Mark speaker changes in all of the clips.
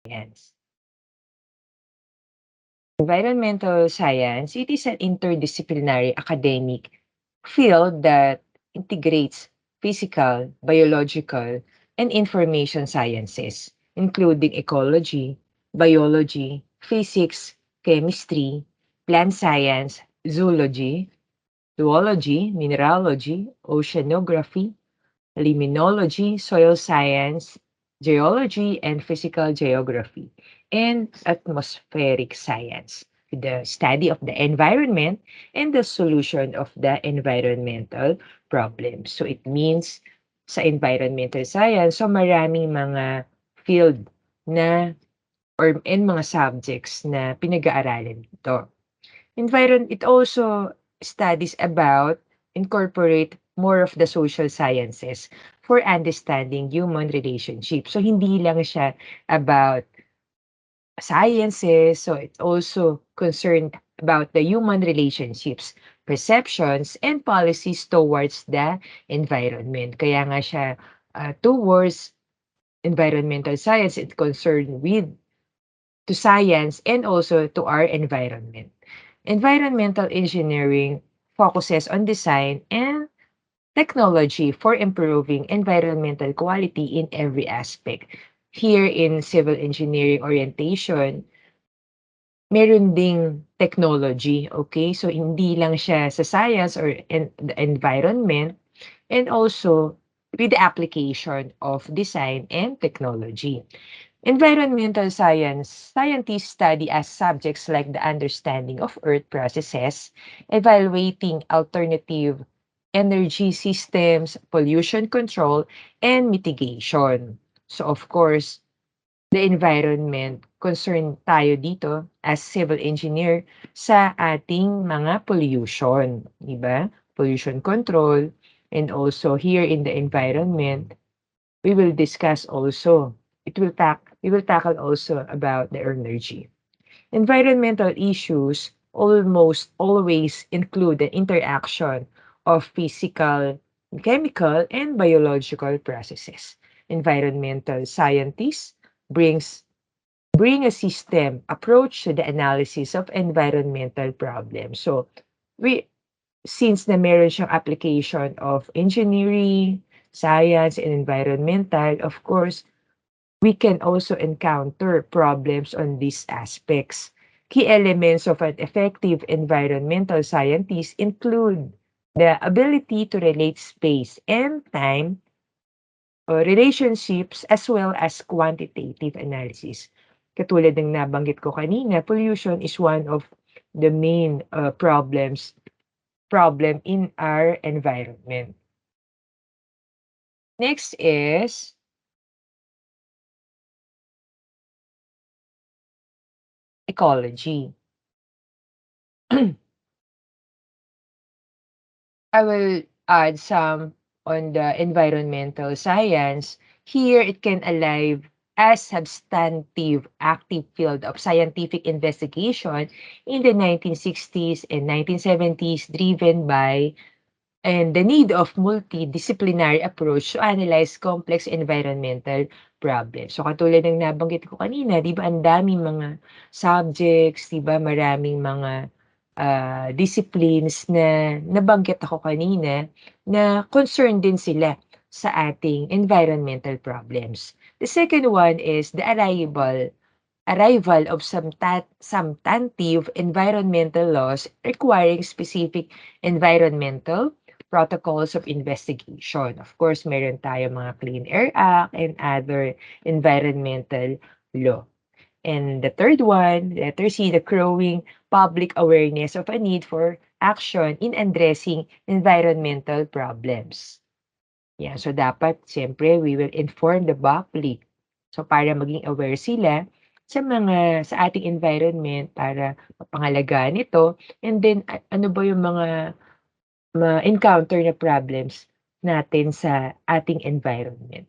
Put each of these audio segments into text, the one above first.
Speaker 1: Science. Environmental science, it is an interdisciplinary academic field that integrates physical, biological, and information sciences, including ecology, biology, physics, chemistry, plant science, zoology, mineralogy, oceanography, limnology, soil science, geology, and physical geography, and atmospheric science, the study of the environment and the solution of the environmental problems. So it means sa environmental science, so maraming mga field na and mga subjects na pinag-aaralan dito. It also studies about incorporate more of the social sciences for understanding human relationships. So hindi lang siya about sciences, so it's also concerned about the human relationships, perceptions, and policies towards the environment. Kaya nga siya towards environmental science, it's concerned with to science and also to our environment. Environmental engineering focuses on design and technology for improving environmental quality in every aspect. Here in civil engineering orientation, meron ding technology, okay? So hindi lang siya sa science or the environment, and also with the application of design and technology. Environmental scientists study as subjects like the understanding of earth processes, evaluating alternative energy systems, pollution control, and mitigation. So of course, the environment, concerned tayo dito as civil engineer sa ating mga pollution, di ba? Pollution control, and also here in the environment, we will discuss also, we will tackle also about the energy. Environmental issues almost always include the interaction of physical, chemical, and biological processes. Environmental scientists brings bring a system approach to the analysis of environmental problems. So, we since na meron siyang application of engineering, science, and environmental, of course, we can also encounter problems on these aspects. Key elements of an effective environmental scientist include the ability to relate space and time, relationships, as well as quantitative analysis. Katulad ng nabanggit ko kanina, pollution is one of the main problem in our environment. Next is ecology. I will add some on the environmental science. Here, it can alive as substantive active field of scientific investigation in the 1960s and 1970s, driven by and the need of multidisciplinary approach to analyze complex environmental problems. So katulad ng nabanggit ko kanina, 'di ba ang daming mga subjects, 'di ba maraming mga disciplines na nabanggit ako kanina na concerned din sila sa ating environmental problems. The second one is the arrival of substantive environmental laws requiring specific environmental protocols of investigation. Of course, meron tayo mga Clean Air Act and other environmental law. And the third one, letter C, the growing public awareness of a need for action in addressing environmental problems. Yeah, so dapat, siyempre, we will inform the public. So para maging aware sila sa ating environment para mapangalagaan ito, and then ano ba yung mga ma-encounter na problems natin sa ating environment.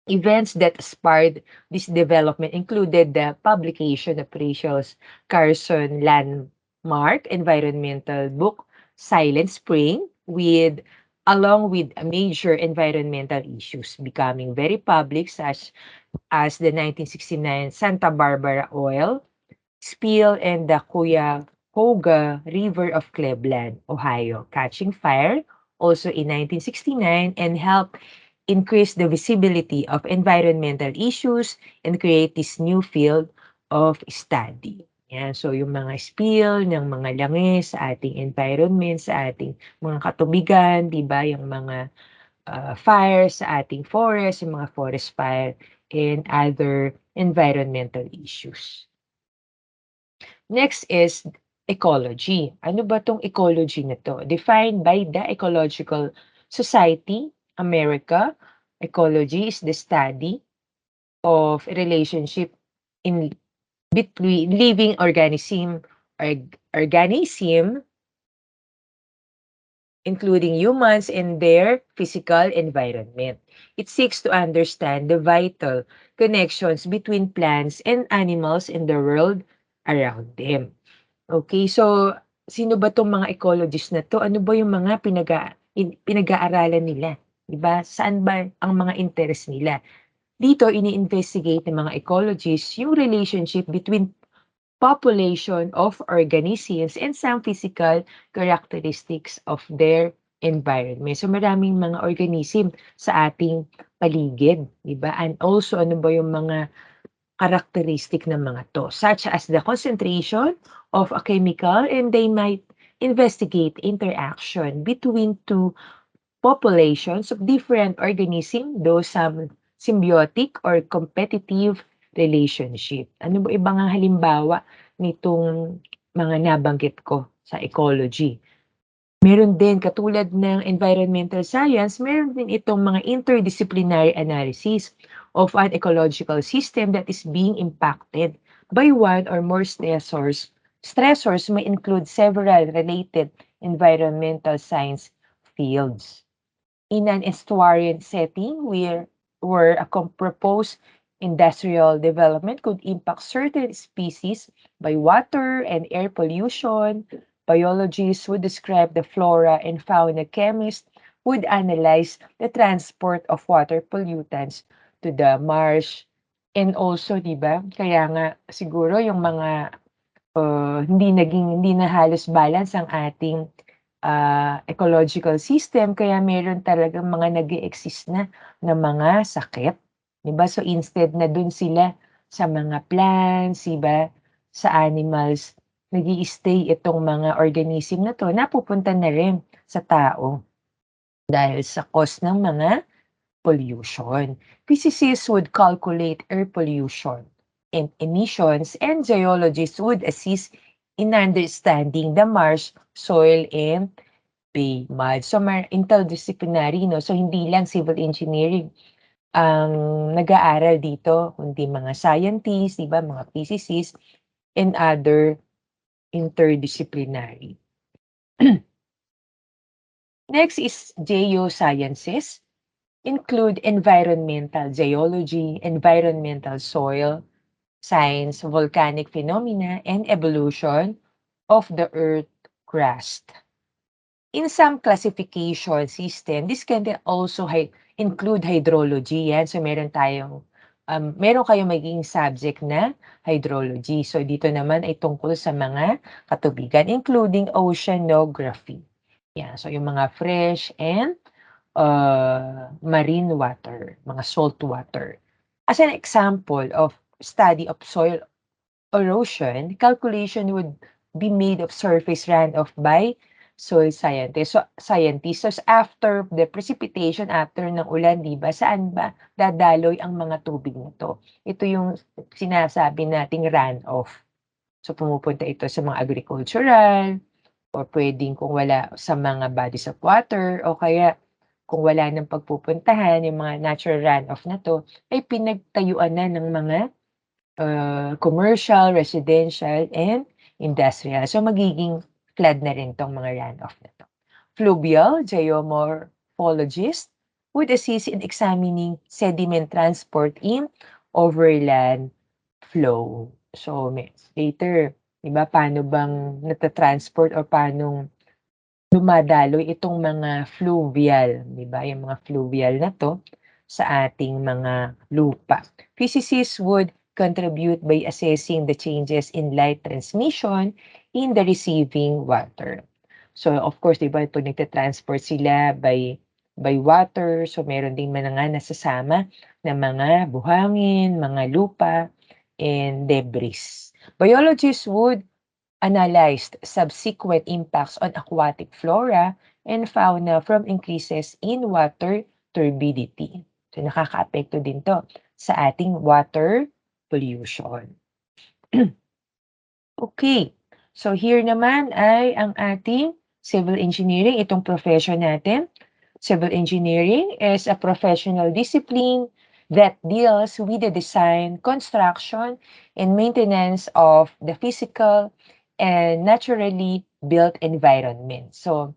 Speaker 1: Events that spurred this development included the publication of Rachel's Carson landmark environmental book, Silent Spring, with along with major environmental issues becoming very public, such as the 1969 Santa Barbara oil spill and the Cuyahoga River of Cleveland, Ohio, catching fire also in 1969 and helped increase the visibility of environmental issues and create this new field of study. Yan. So, yung mga spill ng mga langis sa ating environment, sa ating mga katubigan, di ba? Yung mga fire sa ating forest, yung mga forest fire, and other environmental issues. Next is ecology. Ano ba tong ecology na to? Defined by the Ecological Society, America. Ecology is the study of relationship in between living organism including humans and their physical environment. It seeks to understand the vital connections between plants and animals in the world around them. Okay, so sino ba 'tong mga ecologists na 'to? Ano ba yung mga pinag-aaralan nila, 'di ba? Saan ba ang mga interest nila? Dito ini-investigate ng mga ecologists yung relationship between population of organisms and some physical characteristics of their environment. So maraming mga organism sa ating paligid, 'di ba? And also ano ba yung mga characteristic ng mga 'to, such as the concentration of a chemical, and they might investigate interaction between two populations of different organism, those some symbiotic or competitive relationship. Ano ba ibang halimbawa nitong mga nabanggit ko sa ecology? Meron din katulad ng environmental science, meron din itong mga interdisciplinary analysis of an ecological system that is being impacted by one or more stressors. Stressors may include several related environmental science fields. In an estuarine setting where a proposed industrial development could impact certain species by water and air pollution, biologists would describe the flora and fauna, chemists would analyze the transport of water pollutants to the marsh. And also, di ba, kaya nga siguro yung mga hindi na halos balance ang ating ecological system, kaya meron talagang mga nag-e-exist na mga sakit, 'di ba? So instead na dun sila sa mga plants, 'di ba, sa animals, nag-i-stay itong mga organism na 'to, napupunta na rin sa tao dahil sa cause ng mga pollution. Physicists would calculate air pollution and emissions, and geologists would assist in understanding the marsh, soil, and bay mud. So, interdisciplinary, no? So, hindi lang civil engineering ang nag-aaral dito, kundi mga scientists, di ba, mga physicists, and other interdisciplinary. Next is geosciences. Include environmental geology, environmental soil science, volcanic phenomena, and evolution of the earth crust. In some classification system, this can also include hydrology. Yan. So meron kayong magiging subject na hydrology. So dito naman ay tungkol sa mga katubigan, including oceanography. Yan. So yung mga fresh and marine water, mga salt water. As an example of study of soil erosion, calculation would be made of surface runoff by soil scientists. So, scientists, so after the precipitation, after ng ulan, di ba, saan ba dadaloy ang mga tubig nito? Ito yung sinasabi nating runoff. So, pumupunta ito sa mga agricultural, or pwedeng kung wala sa mga bodies of water, o kaya kung wala ng pagpupuntahan, yung mga natural runoff na to, ay pinagtayuan na ng mga commercial, residential, and industrial. So magiging flood na rin tong mga runoff na to. Fluvial geomorphologist would assist in examining sediment transport in overland flow. So later, di ba, paano bang natatransport or paano dumadaloy itong mga fluvial, 'di ba, yung mga fluvial na 'to sa ating mga lupa. Physicists would contribute by assessing the changes in light transmission in the receiving water. So, of course, 'di ba, 'pag nagta-transport sila by water, so meron ding mga nasasama na mga buhangin, mga lupa, and debris. Biologists would analyzed subsequent impacts on aquatic flora and fauna from increases in water turbidity. So nakakaapekto din to sa ating water pollution. Okay, so here naman ay ang ating civil engineering, itong profession natin. Civil engineering is a professional discipline that deals with the design, construction, and maintenance of the physical and naturally built environment. So,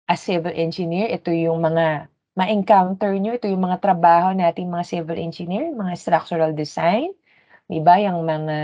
Speaker 1: as civil engineer, ito yung mga ma-encounter nyo, ito yung mga trabaho nating mga civil engineer, mga structural design, di ba? Yung mga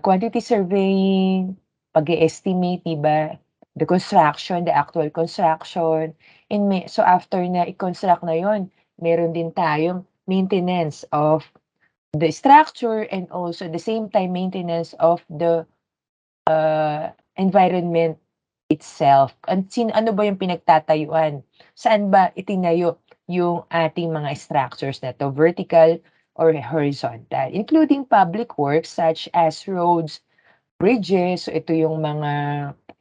Speaker 1: quantity surveying, pag-e-estimate, di ba? The construction, the actual construction. And so after na i-construct na yon, meron din tayong maintenance of the structure and also the same time maintenance of the environment itself. Ano ba yung pinagtatayuan? Saan ba itinayo yung ating mga structures na to, vertical or horizontal, including public works such as roads, bridges, so ito yung mga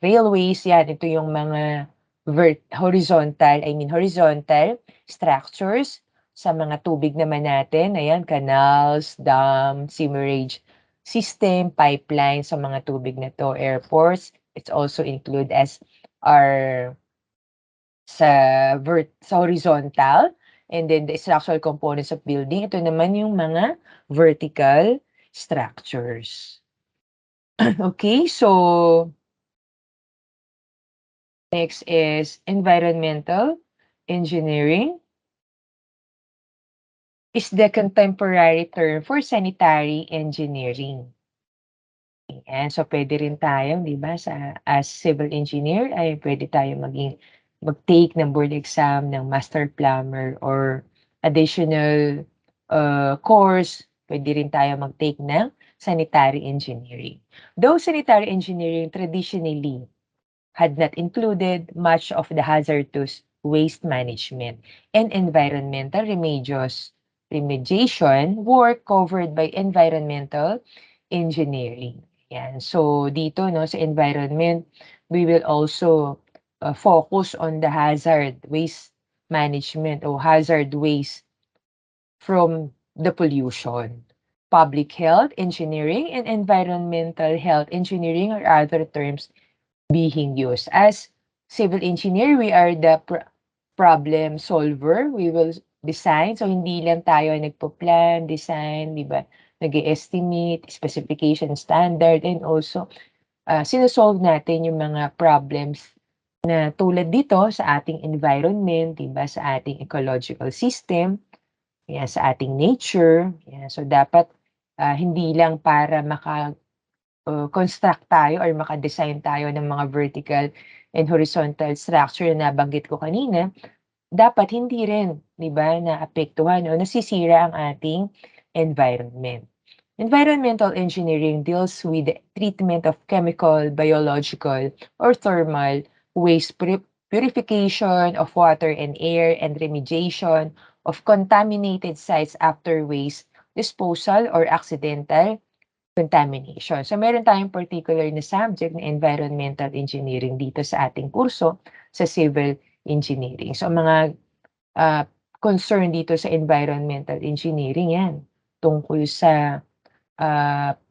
Speaker 1: railways, yan, ito yung mga horizontal structures. Sa mga tubig naman natin, ayan, canals, dam, sewerage system, pipeline sa mga tubig na to, airports. It's also include as our sa horizontal, and then the structural components of building. Ito naman yung mga vertical structures. Okay, so next is environmental engineering is the contemporary term for sanitary engineering. Ayan, so pwede rin tayong, 'di ba, as civil engineer ay pwede tayong mag-take ng board exam ng master plumber or additional course, pwede rin tayo mag-take ng sanitary engineering. Though sanitary engineering traditionally had not included much of the hazardous waste management and environmental remediation work covered by environmental engineering. Yan. So dito no sa environment, we will also focus on the hazard waste management or hazard waste from the pollution. Public health engineering and environmental health engineering are other terms being used. As civil engineer, we are the problem solver. We will design. So, hindi lang tayo nagpo-plan, design, di ba? Nag-estimate, specification, standard, and also sinusolve natin yung mga problems na tulad dito sa ating environment, di ba? Sa ating ecological system, yan, sa ating nature. Yan. So, dapat hindi lang para construct tayo or maka-design tayo ng mga vertical and horizontal structure na nabanggit ko kanina, dapat hindi rin, 'di ba, naapektuhan o nasisira ang ating environment. Environmental engineering deals with the treatment of chemical, biological, or thermal waste purification of water and air and remediation of contaminated sites after waste disposal or accidental contamination. So meron tayong particular na subject na environmental engineering dito sa ating kurso sa civil engineering. So mga uh, concern dito sa environmental engineering yan tungkol sa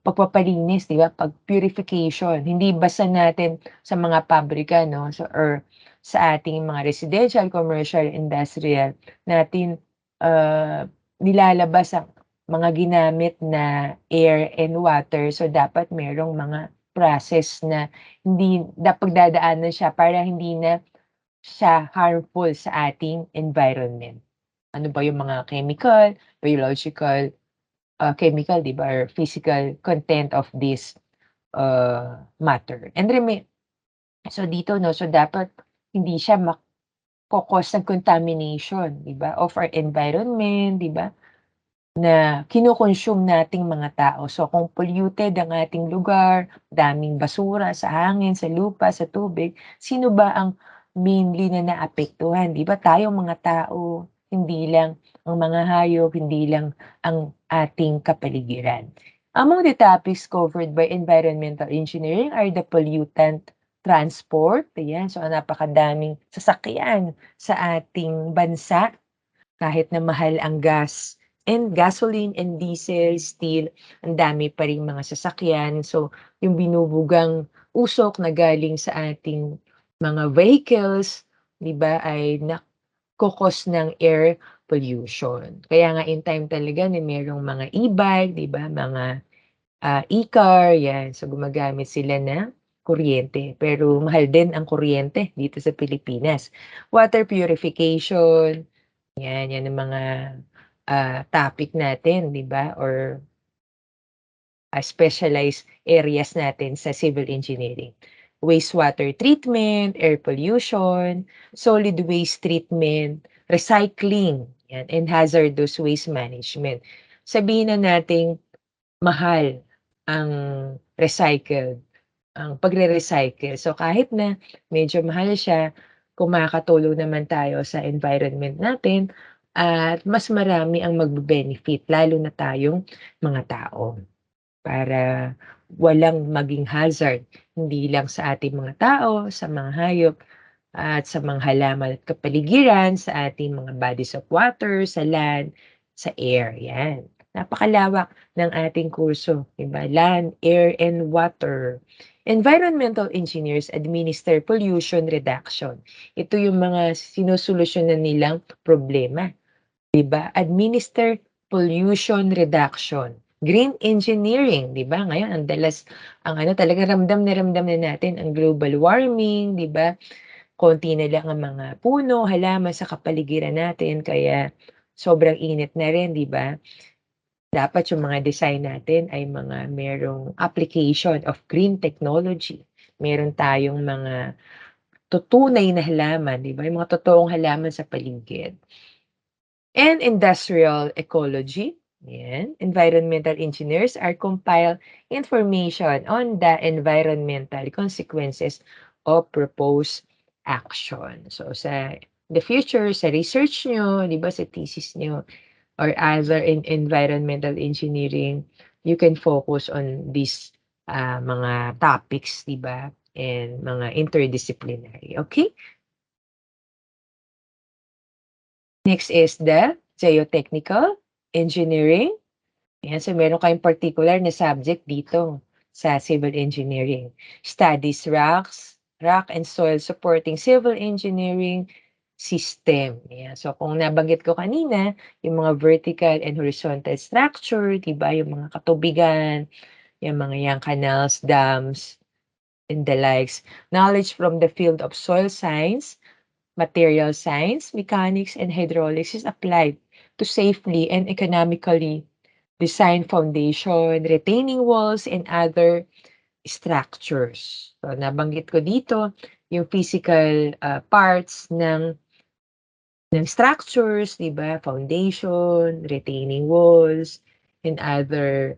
Speaker 1: pagpapalinis, di ba? Pag-purification. Hindi basta natin sa mga pabrika, no? So, or sa ating mga residential, commercial, industrial natin nilalabas ang mga ginamit na air and water. So, dapat merong mga process na hindi dapat dadaanan siya para hindi na siya harmful sa ating environment. Ano ba yung mga chemical, biological, chemical, di ba, or physical content of this matter. And So dito 'no, so dapat hindi siya cause ng contamination, 'di ba, of our environment, 'di ba, na kino-consume nating mga tao. So kung polluted ang ating lugar, daming basura sa hangin, sa lupa, sa tubig, sino ba ang mainly na naapektuhan? 'Di ba tayong mga tao, hindi lang ang mga hayop, hindi lang ang ating kapaligiran. Among the topics covered by environmental engineering are the pollutant transport, ayan, so napakadaming sasakyan sa ating bansa kahit na mahal ang gas and gasoline and diesel, still ang dami pa ring mga sasakyan. So, yung binubugang usok na galing sa ating mga vehicles, 'di ba, ay ng air pollution. Kaya nga in time talaga na merong mga e-bike, 'di ba, mga, e-car, 'yan. So, gumagamit sila ng kuryente, pero mahal din ang kuryente dito sa Pilipinas. Water purification, 'yan ang mga, topic natin, 'di ba, or, specialized areas natin sa civil engineering. Wastewater treatment, air pollution, solid waste treatment, recycling, 'yan, and hazardous waste management. Sabihin na nating mahal ang recycled, ang pagre-recycle. So kahit na medyo mahal siya, kung makakatulong naman tayo sa environment natin at mas marami ang magbe-benefit lalo na tayong mga tao para walang maging hazard hindi lang sa ating mga tao, sa mga hayop at sa mga halaman at kapaligiran, sa ating mga bodies of water, sa land, sa air, 'yan. Napakalawak ng ating kurso, 'di ba? Land, air, and water. Environmental engineers administer pollution reduction. Ito yung mga sinusolusyunan nilang problema, 'di ba? Administer pollution reduction. Green engineering, 'di ba? Ngayon ang dalas ang ano talaga ramdam na natin ang global warming, 'di ba? Konti na lang ang mga puno, halaman sa kapaligiran natin kaya sobrang init na rin, 'di ba? Dapat yung mga design natin ay mga merong application of green technology. Meron tayong mga tutunay na halaman, 'di ba? Yung mga totoong halaman sa paligid. And industrial ecology, yan. Environmental engineers are compile information on the environmental consequences of proposed action. So sa the future, sa research nyo, di ba, sa thesis nyo, or either in environmental engineering, you can focus on these mga topics, di ba, and mga interdisciplinary. Okay? Next is the geotechnical engineering. Ayan, so meron kayong particular na subject dito sa civil engineering. Studies rock and soil supporting civil engineering system. Ayan, so kung nabanggit ko kanina, yung mga vertical and horizontal structure, diba, yung mga katubigan, yung mga yang canals, dams, and the likes. Knowledge from the field of soil science, material science, mechanics, and hydraulics is applied to safely and economically design foundation, retaining walls, and other structures. So, nabanggit ko dito yung physical parts ng structures, di ba? Foundation, retaining walls, and other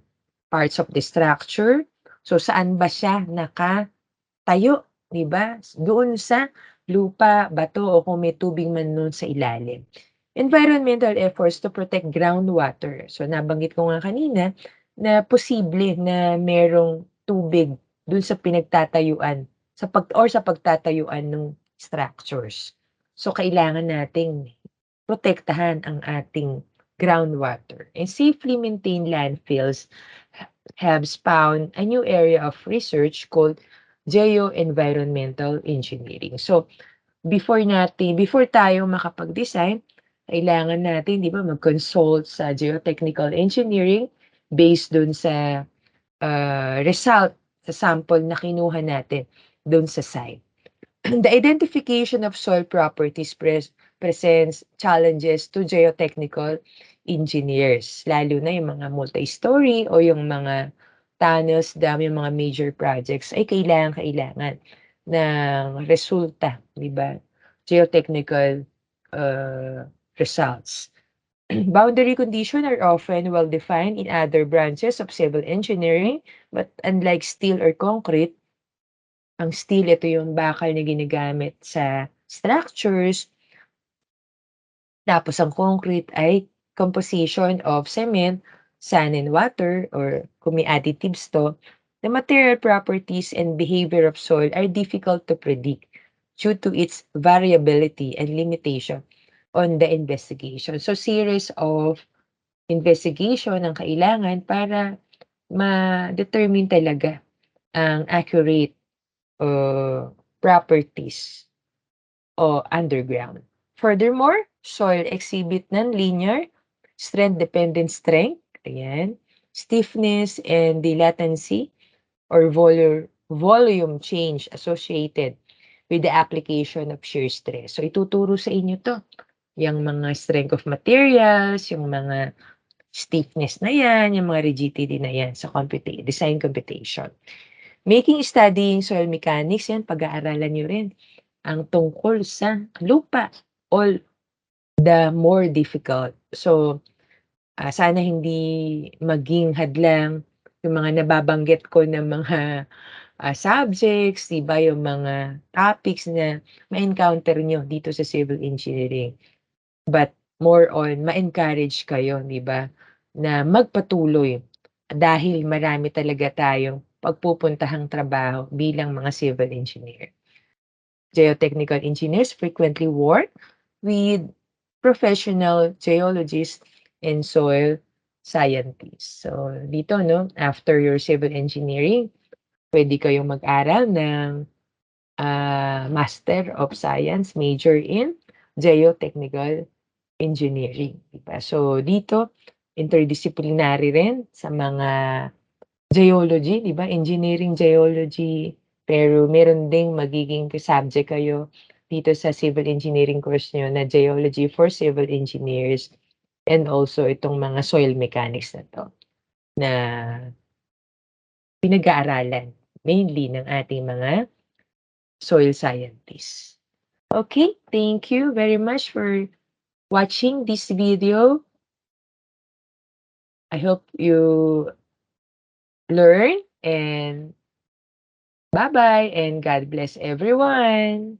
Speaker 1: parts of the structure. So, saan ba siya nakatayo, di ba? Doon sa lupa, bato, o kung may tubig man nun sa ilalim. Environmental efforts to protect groundwater. So nabanggit ko nga kanina na posible na merong tubig dun sa pinagtatayuan sa pagtatayuan ng structures. So kailangan nating protektahan ang ating groundwater and safely maintain landfills have spawned a new area of research called geoenvironmental engineering. So before tayo makapag-design, kailangan natin, 'di ba, mag-consult sa geotechnical engineering based dun sa, result sa sample na kinuha natin dun sa site. The identification of soil properties presents challenges to geotechnical engineers, lalo na yung mga multi-story o yung mga tunnels, dam, yung mga major projects ay kailangan ng resulta, 'di ba? Geotechnical results. Boundary conditions are often well defined in other branches of civil engineering, but unlike steel or concrete, ang steel ito yung bakal na ginagamit sa structures, tapos ang concrete ay composition of cement, sand and water, or kung may additives to, the material properties and behavior of soil are difficult to predict due to its variability and limitation on the investigation. So series of investigation ang kailangan para ma-determine talaga ang accurate properties o underground. Furthermore, soil exhibit non-linear strength-dependent strength, ayan, stiffness and the latency or volume change associated with the application of shear stress. So ituturo sa inyo 'to, yung mga strength of materials, yung mga stiffness na 'yan, yung mga rigidity na 'yan sa design computation. Making studying soil mechanics, 'yan pag-aaralan niyo rin ang tungkol sa lupa, all the more difficult. So, sana hindi maging hadlang yung mga nababanggit ko na mga, subjects, 'di ba, yung mga topics na ma-encounter niyo dito sa civil engineering. But more on ma-encourage kayo, 'di ba, na magpatuloy dahil marami talaga tayong pagpupuntahang trabaho bilang mga civil engineer. Geotechnical engineers frequently work with professional geologists and soil scientists. So dito 'no, after your civil engineering, puwede kayong mag-aral ng, Master of Science major in Geotechnical Engineering, 'di ba? So dito, interdisciplinary rin sa mga geology, 'di ba, engineering geology, pero meron ding magiging subject kayo dito sa civil engineering course niyo na geology for civil engineers and also itong mga soil mechanics na 'to, na pinag-aaralan mainly ng ating mga soil scientists. Okay, thank you very much for watching this video. I hope you learn and bye-bye and God bless everyone.